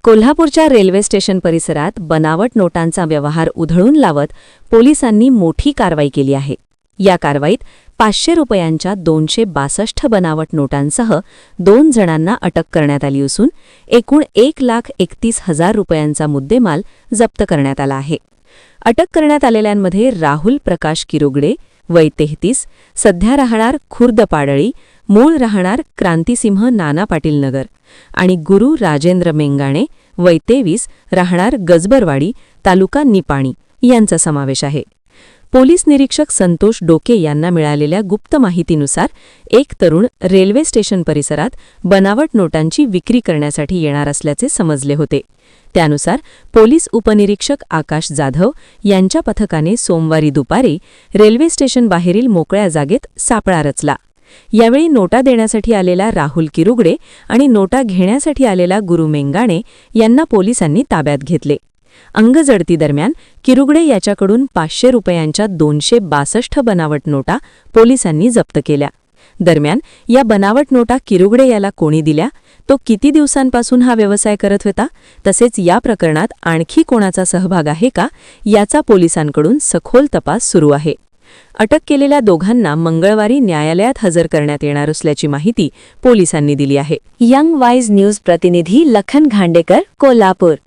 कोल्हापूरच्या railway station परिसरात बनावट नोटांचा व्यवहार उधळून लावत पोलिसांनी मोठी कारवाई केली आहे. या कारवाईत 500 रुपयांच्या 262 बनावट नोटांसह 2 जणांना अटक करण्यात आली असून एकूण 1,31,000 रुपयांचा मुद्देमाल जप्त करण्यात आला आहे. अटक करण्यात आलेल्यांमध्ये राहुल प्रकाश किरुगडे, वय 33, सध्या राहणार खुर्द पाडळी, मूळ राहणार क्रांतिसिंह नाना पाटील नगर, आणि गुरु राजेंद्र मेंगाणे, वय 23, राहणार गजबरवाडी, तालुका निपाणी यांचा समावेश आहे. पोलीस निरीक्षक संतोष डोके यांना मिळालेल्या गुप्त माहितीनुसार एक तरुण रेल्वे स्टेशन परिसरात बनावट नोटांची विक्री करण्यासाठी येणार असल्याचे समजले होते. त्यानुसार पोलीस उपनिरीक्षक आकाश जाधव यांच्या पथकाने सोमवारी दुपारी रेल्वे स्टेशन बाहेरील मोकळ्या जागेत सापळा रचला. यावेळी नोटा देण्यासाठी आलेला राहुल किरुगडे आणि नोटा घेण्यासाठी आलेला गुरु मेंगाणे यांना पोलिसांनी ताब्यात घेतले. अंगजडतीदरम्यान किरुगडे याच्याकडून 500 रुपयांच्या 262 बनावट नोटा पोलिसांनी जप्त केल्या. दरम्यान या बनावट नोटा किरुगडे याला कोणी दिल्या, तो किती दिवसांपासून हा व्यवसाय करत होता, तसेच या प्रकरणात आणखी कोणाचा सहभाग आहे का याचा पोलिसांकडून सखोल तपास सुरू आहे. अटक केलेल्या दोघांना मंगळवारी न्यायालयात हजर करण्यात येणार असल्याची माहिती पोलिसांनी दिली आहे. यंग वाईज न्यूज प्रतिनिधी लखन घांडेकर, कोल्हापूर.